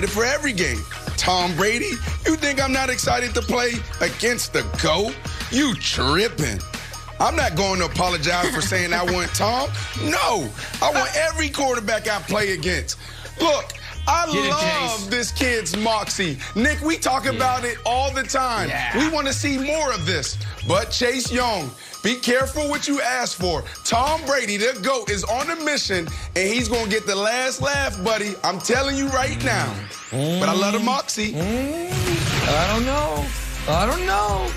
For every game. Tom Brady, you think I'm not excited to play against the GOAT? You tripping. I'm not going to apologize for saying I want Tom. No, I want every quarterback I play against. Look, I love this kid's moxie. Nick, we talk about it all the time. Yeah. We want to see more of this. But Chase Young, be careful what you ask for. Tom Brady, the GOAT, is on a mission, and he's going to get the last laugh, buddy. I'm telling you right now. But I love the moxie. I don't know.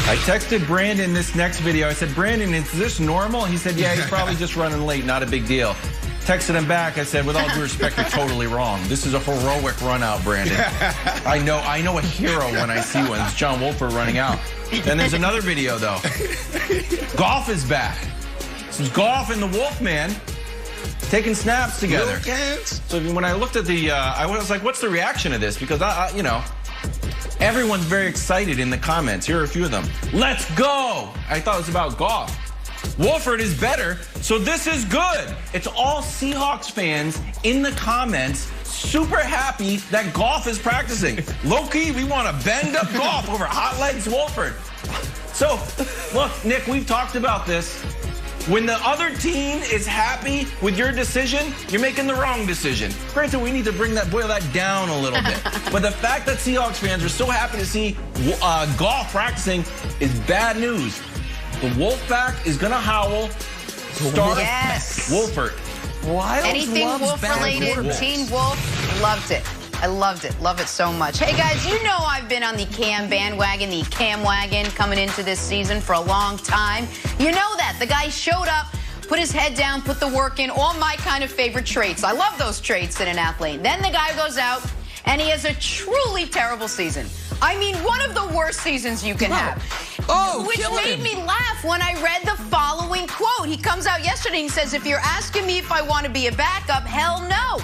I texted Brandon this next video. I said, Brandon, is this normal? He said, yeah, he's probably just running late. Not a big deal. Texted him back. I said, with all due respect, you're totally wrong. This is a heroic run out, Brandon. I know a hero when I see one. It's John Wolford running out. Then there's another video, though. Goff is back. This is Goff and the Wolfman taking snaps together. So when I looked at the, I was like, what's the reaction to this? Because, you know, everyone's very excited in the comments. Here are a few of them. Let's go. I thought it was about Goff. Wolford is better, so this is good. It's all Seahawks fans in the comments super happy that Goff is practicing. Low-key, we want to bend up Goff over hot legs Wolford. So, look, Nick, we've talked about this. When the other team is happy with your decision, you're making the wrong decision. Granted, we need to boil that down a little bit. But the fact that Seahawks fans are so happy to see Goff practicing is bad news. The Wolfpack is going to howl. Start Wolford. Anything Wolf-related, Teen Wolf, loved it. I loved it. Love it so much. Hey, guys, you know I've been on the Cam bandwagon, the Cam wagon, coming into this season for a long time. You know that. The guy showed up, put his head down, put the work in, all my kind of favorite traits. I love those traits in an athlete. Then the guy goes out, and he has a truly terrible season. I mean, one of the worst seasons you can have. Which made me laugh when I read the following quote. He comes out yesterday and he says, if you're asking me if I want to be a backup, hell no.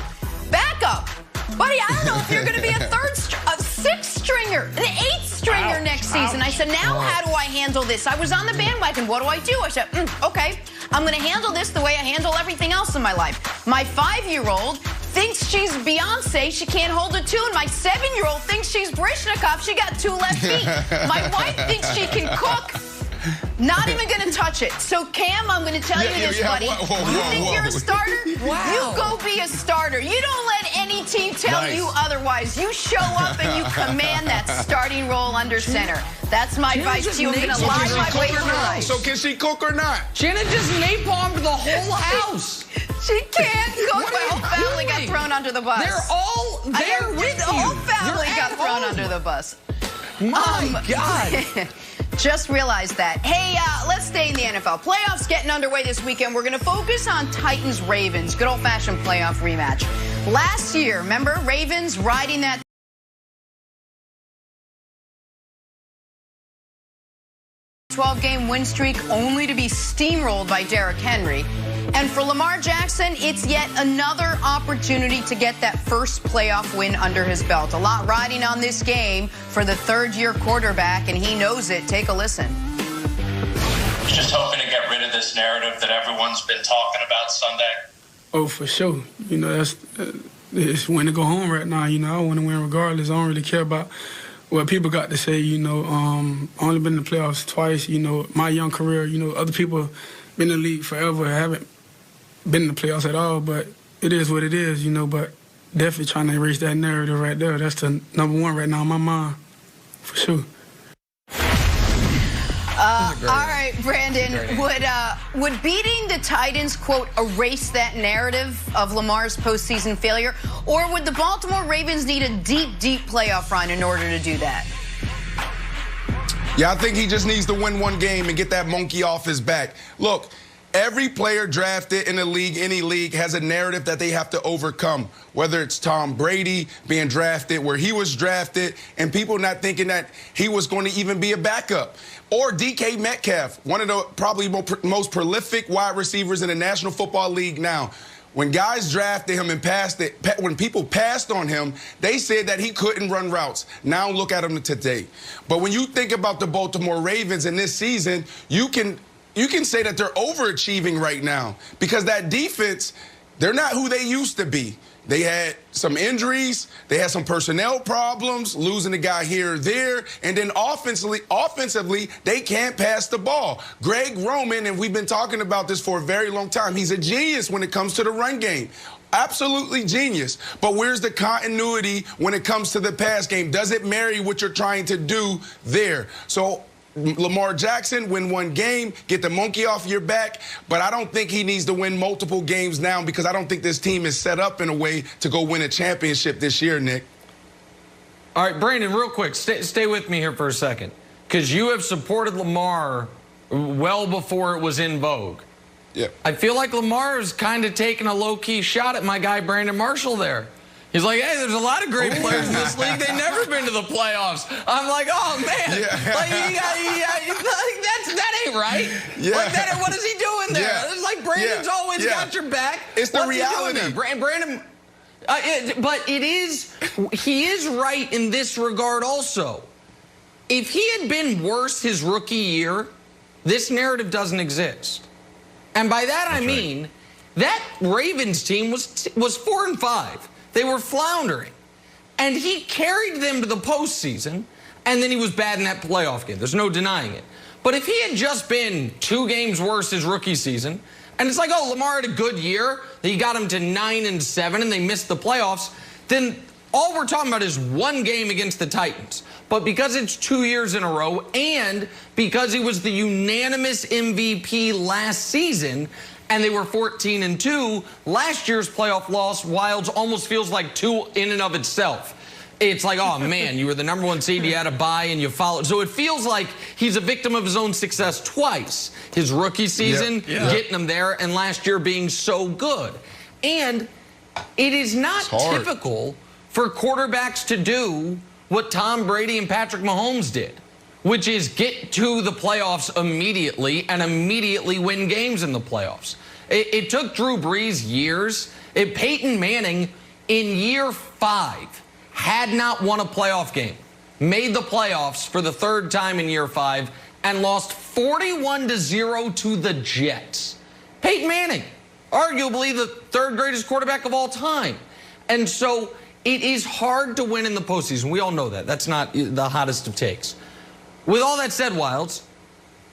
Backup. Buddy, I don't know if you're going to be a sixth stringer, an eighth stringer next season. I said, now how do I handle this? I was on the bandwagon. What do? I said, okay, I'm going to handle this the way I handle everything else in my life. My 5-year-old thinks she's Beyonce. She can't hold a tune. My 7-year-old thinks she's Brishnikov. She got 2 left feet. My wife thinks she can cook. Not even going to touch it. So, Cam, I'm going to tell you this, buddy. You think you're a starter? Wow. You go be a starter. You don't let any team tell you otherwise. You show up and you command that starting role under center. That's my advice to you. I'm going to lie my way through life. So, can she cook or not? Shannon just napalmed the whole house. She can't cook. My whole family got thrown under the bus. They're all there with you. The whole family got thrown under the bus. My God. Just realized that. Hey, let's stay in the NFL. Playoffs getting underway this weekend. We're going to focus on Titans-Ravens. Good old-fashioned playoff rematch. Last year, remember, Ravens riding that 12-game win streak only to be steamrolled by Derrick Henry. And for Lamar Jackson, it's yet another opportunity to get that first playoff win under his belt. A lot riding on this game for the third-year quarterback, and he knows it. Take a listen. Just hoping to get rid of this narrative that everyone's been talking about Sunday. Oh, for sure. You know, it's when to go home right now. You know, I want to win regardless. I don't really care about what people got to say. You know, only been in the playoffs twice. You know, my young career, you know, other people been in the league forever, haven't been in the playoffs at all, but it is what it is, you know, but definitely trying to erase that narrative right there. That's the #1 right now in my mind, for sure. All right, Brandon, would beating the Titans, quote, erase that narrative of Lamar's postseason failure, or would the Baltimore Ravens need a deep, deep playoff run in order to do that? Yeah, I think he just needs to win one game and get that monkey off his back. Look, every player drafted in the league, any league, has a narrative that they have to overcome, whether it's Tom Brady being drafted where he was drafted and people not thinking that he was going to even be a backup, or DK Metcalf, one of the probably most prolific wide receivers in the National Football League now. When guys drafted him and when people passed on him, they said that he couldn't run routes. Now look at him today. But when you think about the Baltimore Ravens in this season, you can say that they're overachieving right now because that defense, they're not who they used to be. They had some injuries. They had some personnel problems, losing a guy here or there. And then offensively, they can't pass the ball. Greg Roman, and we've been talking about this for a very long time, he's a genius when it comes to the run game. Absolutely genius. But where's the continuity when it comes to the pass game? Does it marry what you're trying to do there? So Lamar Jackson, win one game, get the monkey off your back, but I don't think he needs to win multiple games now because I don't think this team is set up in a way to go win a championship this year, Nick. All right, Brandon, real quick, stay with me here for a second, because you have supported Lamar well before it was in vogue. Yeah. I feel like Lamar is kind of taking a low-key shot at my guy Brandon Marshall there. He's like, hey, there's a lot of great players in this league. They've never been to the playoffs. I'm like, oh, man. Yeah. Like, that ain't right. Yeah. Like, what is he doing there? Yeah. It's like Brandon's always got your back. It's the reality. Brandon, but he is right in this regard also. If he had been worse his rookie year, this narrative doesn't exist. And by that I mean that Ravens team was 4-5. They were floundering. And he carried them to the postseason, and then he was bad in that playoff game. There's no denying it. But if he had just been 2 games worse his rookie season, and it's like, oh, Lamar had a good year, he got him to 9-7, and they missed the playoffs, then all we're talking about is 1 game against the Titans. But because it's 2 years in a row, and because he was the unanimous MVP last season, and they were 14-2, last year's playoff loss, Wilds, almost feels like 2 in and of itself. It's like, oh, man, you were the #1 seed, you had a bye, and you followed. So it feels like he's a victim of his own success twice. His rookie season, getting him there, and last year being so good. And it is not typical for quarterbacks to do what Tom Brady and Patrick Mahomes did, which is get to the playoffs immediately and immediately win games in the playoffs. It took Drew Brees years. Peyton Manning, in year 5, had not won a playoff game, made the playoffs for the 3rd time in year 5, and lost 41-0 to the Jets. Peyton Manning, arguably the 3rd greatest quarterback of all time. And so it is hard to win in the postseason. We all know that. That's not the hottest of takes. With all that said, Wilds,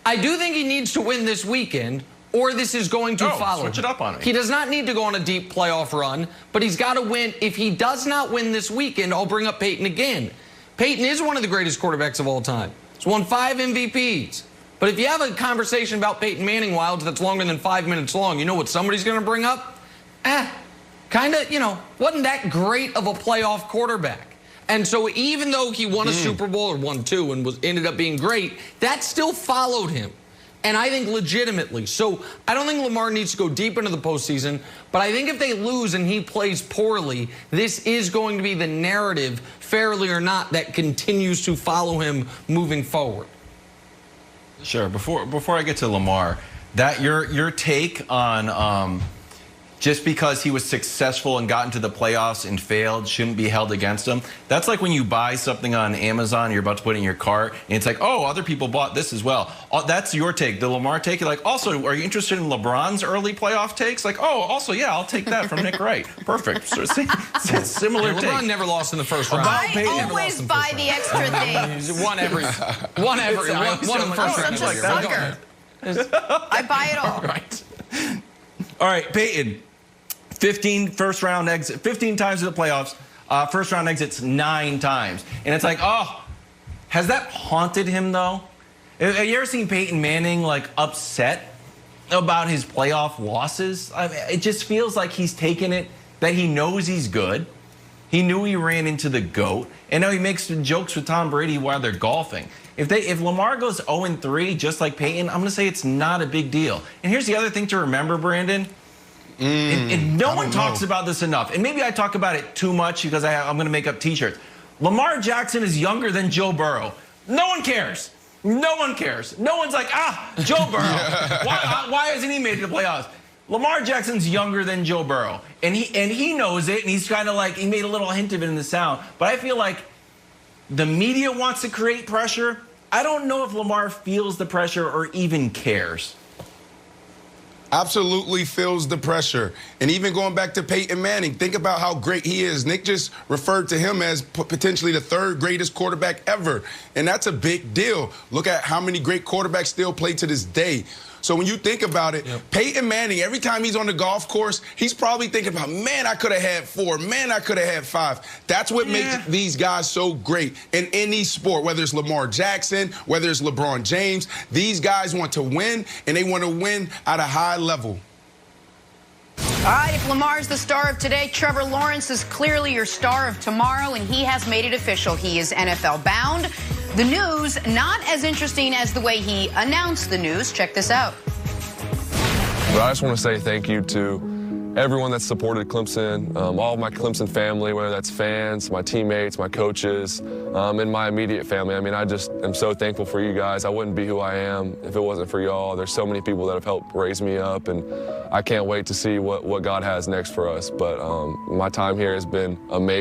I do think he needs to win this weekend, or this is going to follow. Switch it up on me. He does not need to go on a deep playoff run, but he's got to win. If he does not win this weekend, I'll bring up Peyton again. Peyton is one of the greatest quarterbacks of all time. He's won 5 MVPs. But if you have a conversation about Peyton Manning, Wilds, that's longer than 5 minutes long, you know what somebody's going to bring up? Kind of, wasn't that great of a playoff quarterback. And so even though he won a Super Bowl, or won 2, and ended up being great, that still followed him. And I think legitimately. So I don't think Lamar needs to go deep into the postseason, but I think if they lose and he plays poorly, this is going to be the narrative, fairly or not, that continues to follow him moving forward. Sure. Before I get to Lamar, that your take on just because he was successful and got into the playoffs and failed shouldn't be held against him. That's like when you buy something on Amazon, you're about to put it in your cart, and it's like, oh, other people bought this as well. That's your take. The Lamar take, you're like, also, are you interested in LeBron's early playoff takes? Like, oh, also, yeah, I'll take that from Nick Wright. Perfect. So, similar take. LeBron never lost in the first round. I always buy the extra things. One in the first round. Such a sucker. I buy it all. All right, Peyton. 15 first-round exits, 15 times in the playoffs, first-round exits 9 times. And it's like, oh, has that haunted him, though? Have you ever seen Peyton Manning, like, upset about his playoff losses? I mean, it just feels like he's taken it, that he knows he's good. He knew he ran into the GOAT, and now he makes jokes with Tom Brady while they're golfing. If Lamar goes 0-3, just like Peyton, I'm going to say it's not a big deal. And here's the other thing to remember, Brandon. And no one talks about this enough. And maybe I talk about it too much because I'm going to make up T-shirts. Lamar Jackson is younger than Joe Burrow. No one cares. No one cares. No one's like, Joe Burrow. Why hasn't he made it to the playoffs? Lamar Jackson's younger than Joe Burrow. And he knows it. And he's kind of like, he made a little hint of it in the sound. But I feel like the media wants to create pressure. I don't know if Lamar feels the pressure or even cares. Absolutely feels the pressure. And even going back to Peyton Manning, think about how great he is. Nick just referred to him as potentially the third greatest quarterback ever. And that's a big deal. Look at how many great quarterbacks still play to this day. So when you think about it, Peyton Manning, every time he's on the golf course, he's probably thinking about, man, I could have had 4. Man, I could have had 5. That's what makes these guys so great in any sport, whether it's Lamar Jackson, whether it's LeBron James. These guys want to win, and they want to win at a high level. All right, if Lamar's the star of today, Trevor Lawrence is clearly your star of tomorrow, and he has made it official. He is NFL bound. The news, not as interesting as the way he announced the news. Check this out. But I just want to say thank you to everyone that's supported Clemson, all of my Clemson family, whether that's fans, my teammates, my coaches, and my immediate family. I mean, I just am so thankful for you guys. I wouldn't be who I am if it wasn't for y'all. There's so many people that have helped raise me up, and I can't wait to see what God has next for us. But my time here has been amazing.